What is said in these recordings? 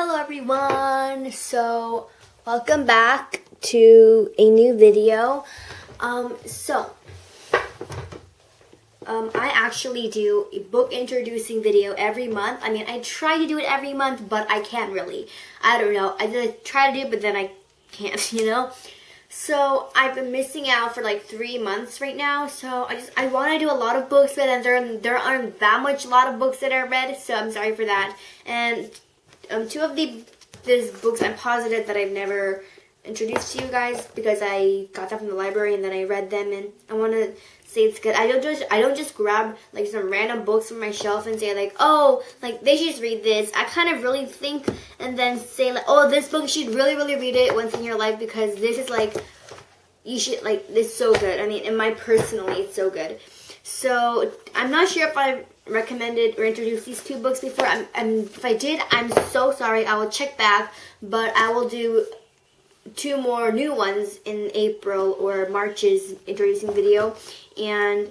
Hello everyone, so welcome back to a new video. I actually do a book introducing video every month. I mean, I try to do it every month, but I can't really. I don't know. I try to do it, but then I can't, you know? So I've been missing out for like 3 months right now. So I want to do a lot of books, but then there aren't that much lot of books that I read. So I'm sorry for that. And two of these books I'm positive that I've never introduced to you guys because I got them from the library and then I read them, and I want to say it's good. I don't just grab like some random books from my shelf and say like, oh, like they should just read this. I kind of really think and then say like, oh, this book, you should really read it once in your life because this is like, you should like, this is so good. I mean, in my personally, it's so good. So I'm not sure if I recommended or introduced these two books before. If I did, I'm so sorry. I will check back, but I will do 2 more new ones in April or March's introducing video. And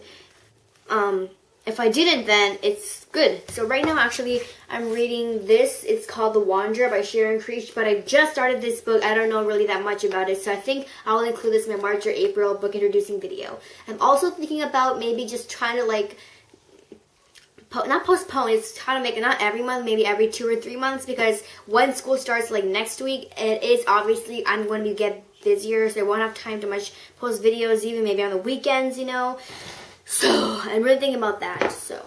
if I didn't, then it's good. So right now, actually, I'm reading this. It's called The Wanderer by Sharon Creech, but I just started this book. I don't know really that much about it, so I think I will include this in my March or April book introducing video. I'm also thinking about maybe just trying to like, not postpone, it's trying to make it not every month, maybe every 2 or 3 months, because when school starts like next week, it is obviously, I'm going to get busier, so I won't have time to much post videos, even maybe on the weekends, you know. So I'm really thinking about that. So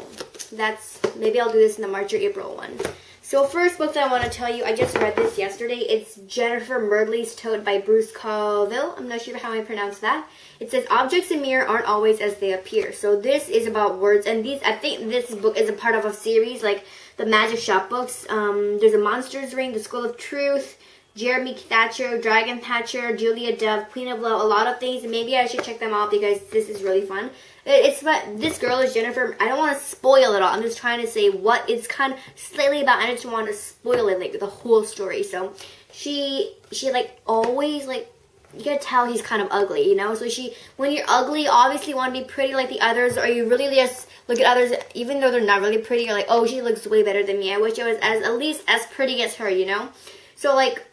that's, maybe I'll do this in the March or April one. So first book that I want to tell you, I just read this yesterday. It's Jennifer Murdley's Toad by Bruce Coville. I'm not sure how I pronounce that. It says, objects in mirror aren't always as they appear. So this is about words, and I think this book is a part of a series like the Magic Shop books. There's a Monsters Ring, The School of Truth, Jeremy Thatcher, Dragon Thatcher, Julia Dove, Queen of Love, a lot of things. Maybe I should check them out because this is really fun. It's about, this girl is Jennifer. I don't want to spoil it all. I'm just trying to say what it's kind of slightly about. I just want to spoil it, like the whole story. So she like always like, you can tell he's kind of ugly, you know? So when you're ugly, you obviously want to be pretty like the others, or you really just look at others, even though they're not really pretty, you're like, oh, she looks way better than me. I wish I was at least as pretty as her, you know? So like,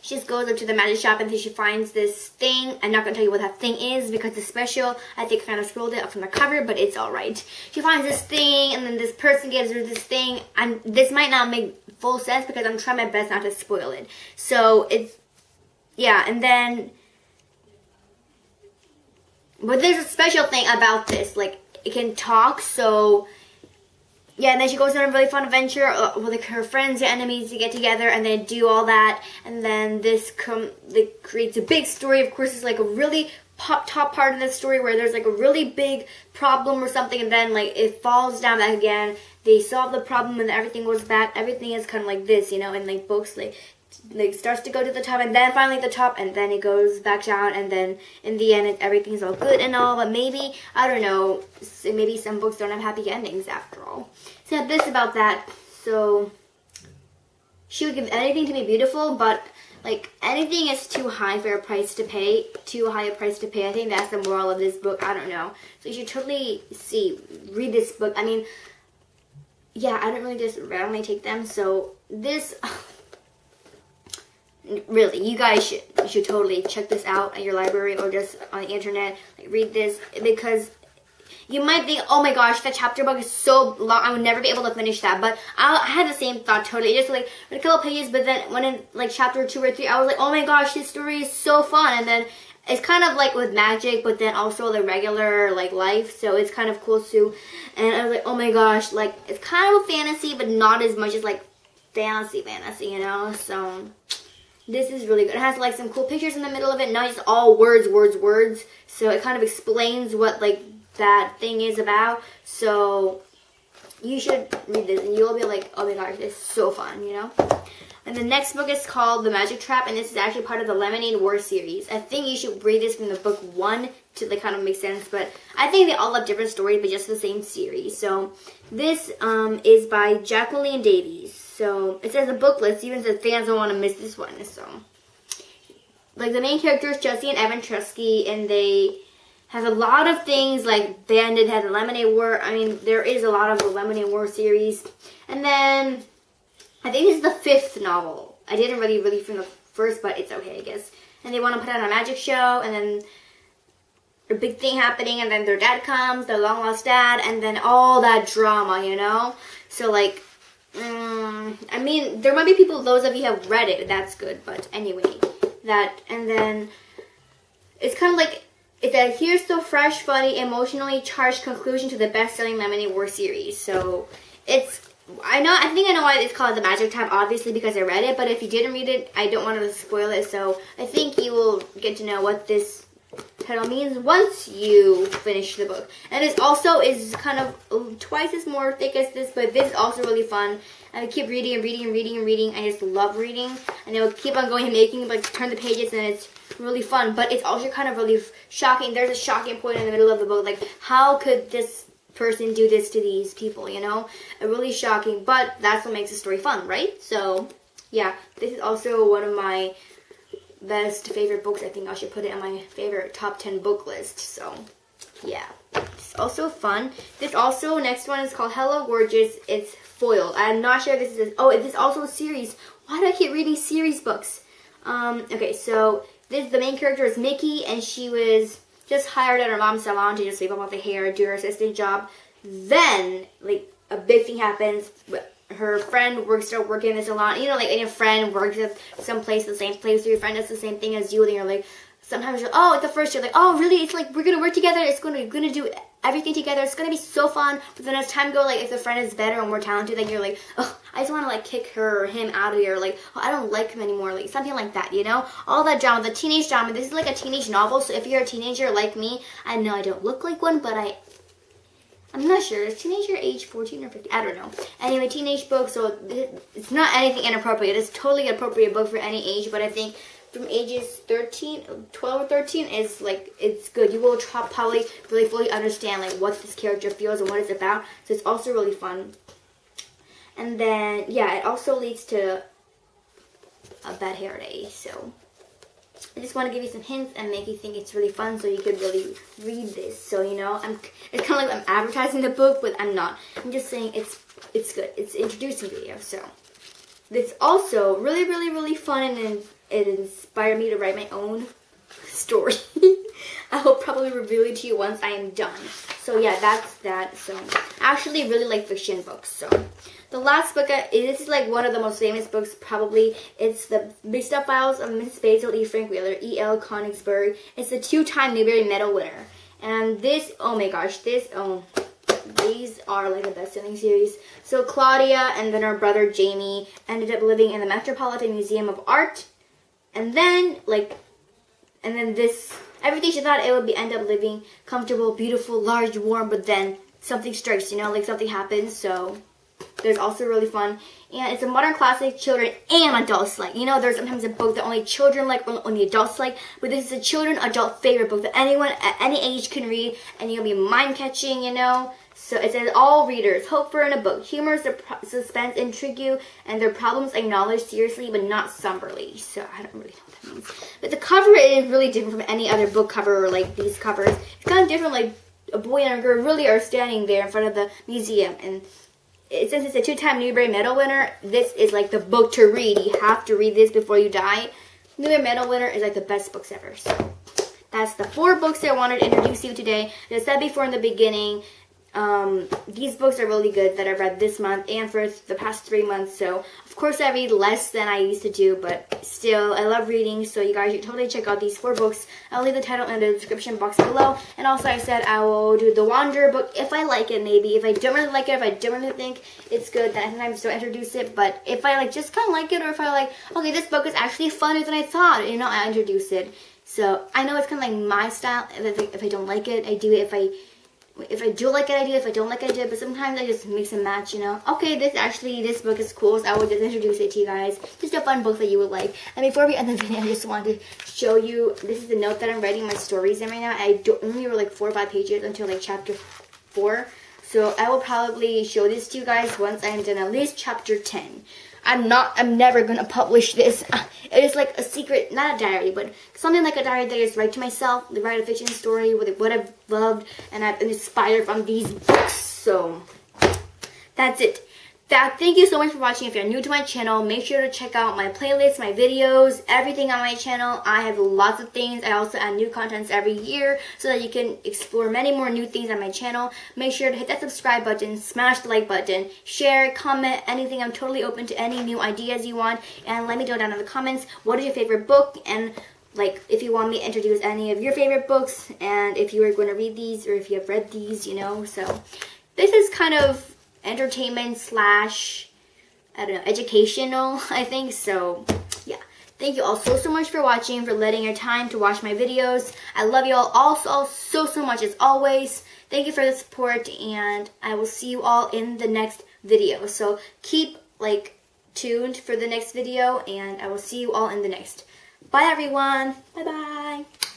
she just goes up to the magic shop and she finds this thing. I'm not going to tell you what that thing is because it's special. I think I kind of scrolled it up from the cover, but it's alright. She finds this thing, and then this person gives her this thing. And this might not make full sense because I'm trying my best not to spoil it. So it's, yeah, and then, but there's a special thing about this. Like, it can talk, so yeah, and then she goes on a really fun adventure with like her friends and enemies to get together, and they do all that, and then this creates a big story. Of course, it's like a really top part of the story where there's like a really big problem or something, and then like it falls down back again. They solve the problem and everything goes back. Everything is kind of like this, you know, in like books, like starts to go to the top and then finally the top and then it goes back down, and then in the end everything's all good and all, but maybe, I don't know, maybe some books don't have happy endings after all. So I have this about that. So she would give anything to be beautiful, but like anything is too high for a price to pay, too high a price to pay. I think that's the moral of this book. I don't know. So you should totally read this book. I mean, yeah, I don't really just randomly take them. So this, really, you guys should totally check this out at your library or just on the internet. Like, read this because you might think, oh my gosh, that chapter book is so long, I would never be able to finish that. But I had the same thought totally. Just like read a couple pages, but then when in like chapter 2 or 3, I was like, oh my gosh, this story is so fun. And then it's kind of like with magic, but then also the regular like life. So it's kind of cool too. And I was like, oh my gosh, like it's kind of a fantasy, but not as much as like fantasy, you know. So this is really good. It has like some cool pictures in the middle of it, not just all words. So it kind of explains what like that thing is about. So you should read this and you'll be like, oh my gosh, this is so fun, you know. And the next book is called The Magic Trap, and this is actually part of the Lemonade War series. I think you should read this from the book 1 to like kind of make sense, but I think they all have different stories, but just the same series. So this is by Jacqueline Davies. So it says a book list, even says fans don't want to miss this one. So like the main characters, Jesse and Evan Trusky, and they has a lot of things like Bandit, has a Lemonade War. I mean, there is a lot of the Lemonade War series. And then I think this is the 5th novel. I didn't really read from the first, but it's okay, I guess. And they want to put on a magic show, and then a big thing happening, and then their dad comes, their long lost dad, and then all that drama, you know? So, like, I mean, there might be people, those of you who have read it, that's good, but anyway, that, and then it's kind of like, it's a here's the fresh, funny, emotionally charged conclusion to the best-selling Lemonade War series. So, it's, I think I know why it's called The Magic Time, obviously, because I read it, but if you didn't read it, I don't want to spoil it, so I think you will get to know what this title means once you finish the book. And this also is kind of twice as more thick as this, but this is also really fun. And I keep reading and reading and reading and reading. I just love reading. And I will keep on going and making, like, turn the pages, and it's really fun. But it's also kind of really shocking. There's a shocking point in the middle of the book. Like, how could this person do this to these people, you know? Really shocking. But that's what makes the story fun, right? So, yeah. This is also one of my best favorite books. I think I should put it on my favorite top 10 book list. So, yeah. It's also fun. This also, next one is called Hello Gorgeous. It's foiled. I'm not sure if this is, this is also a series. Why do I keep reading series books? Okay, so the main character is Mickey, and she was just hired at her mom's salon to just sweep up all the hair, do her assistant job. Then, like, a big thing happens. Her friend started working in the salon. You know, like, any friend works at some place, the same place, or your friend does the same thing as you, and you're like, sometimes you're, at the first you're like, oh, really? It's like, we're going to work together. We're going to do everything together. It's going to be so fun. But then as time goes, like, if the friend is better and more talented, then you're like, oh, I just want to, like, kick her or him out of here. Like, oh, I don't like him anymore. Like, something like that, you know? All that drama, the teenage drama. This is like a teenage novel, so if you're a teenager like me, I know I don't look like one, but I'm not sure. Is teenager age 14 or 15? I don't know. Anyway, teenage book, so it's not anything inappropriate. It's totally an appropriate book for any age, but I think from ages 12 or 13 is, like, it's good. You will probably really fully understand, like, what this character feels and what it's about. So it's also really fun. And then, yeah, it also leads to a bad hair day. So I just want to give you some hints and make you think it's really fun so you could really read this. So, you know, it's kind of like I'm advertising the book, but I'm not. I'm just saying it's good. It's an introducing video. So it's also really, really, really fun, and it inspired me to write my own story. I will probably reveal it to you once I am done. So yeah, that's that. So I actually really like fiction books. So the last book, this is like one of the most famous books probably. It's the Mixed Up Files of Ms.Basil Frankweiler-e.l.Konigsburg. It's a 2-time Newbery Medal winner. And this, oh my gosh, these are like the best-selling series. So Claudia and then her brother Jamie ended up living in the Metropolitan Museum of Art. And then, everything she thought it would be end up living comfortable, beautiful, large, warm, but then something strikes, you know, like something happens. So there's also really fun. And it's a modern classic children and adults like. You know, there's sometimes a book that only children like or only adults like. But this is a children adult favorite book that anyone at any age can read. And you'll be mind-catching, you know. So it says, all readers hope for in a book. Humor, suspense, intrigue you, and their problems acknowledged seriously but not somberly. So I don't really know what that means. But the cover is really different from any other book cover or like these covers. It's kind of different, like a boy and a girl really are standing there in front of the museum. And since it's a 2-time Newbery Medal winner, this is like the book to read. You have to read this before you die. Newbery Medal winner is like the best books ever. So that's the 4 books I wanted to introduce you today. As I said before in the beginning, these books are really good that I've read this month and for the past 3 months. So of course I read less than I used to do, but still I love reading. So you guys should totally check out these 4 books. I'll leave the title in the description box below. And also I said I will do the Wanderer book if I like it, maybe. If I don't really like it, if I don't really think it's good, then I sometimes don't introduce it. But if I like just kind of like it, or if I like, okay, this book is actually funner than I thought, you know, I introduce it. So I know it's kind of like my style. If I don't like it, I do it. If I do like it, I do it. If I don't like it, I do it. But sometimes I just mix and match, you know. Okay, this book is cool, so I will just introduce it to you guys. Just a fun book that you would like. And before we end the video, I just wanted to show you, this is the note that I'm writing my stories in right now. I only wrote like 4 or 5 pages until like chapter 4. So I will probably show this to you guys once I'm done at least chapter 10. I'm never gonna publish this. It is like a secret, not a diary, but something like a diary that I just write to myself, write a fiction story with what I've loved and I've been inspired from these books. So that's it. Thank you so much for watching. If you're new to my channel, make sure to check out my playlists, my videos, everything on my channel. I have lots of things. I also add new contents every year so that you can explore many more new things on my channel. Make sure to hit that subscribe button, smash the like button, share, comment, anything. I'm totally open to any new ideas you want. And let me know down in the comments, what is your favorite book? And like, if you want me to introduce any of your favorite books, and if you are going to read these, or if you have read these, you know. So this is kind of entertainment slash, I don't know, educational, I think. So yeah, thank you all so much for watching, for letting your time to watch my videos. I love you all so much as always. Thank you for the support, and I will see you all in the next video. So keep tuned for the next video, and I will see you all in the next. Bye everyone. Bye bye.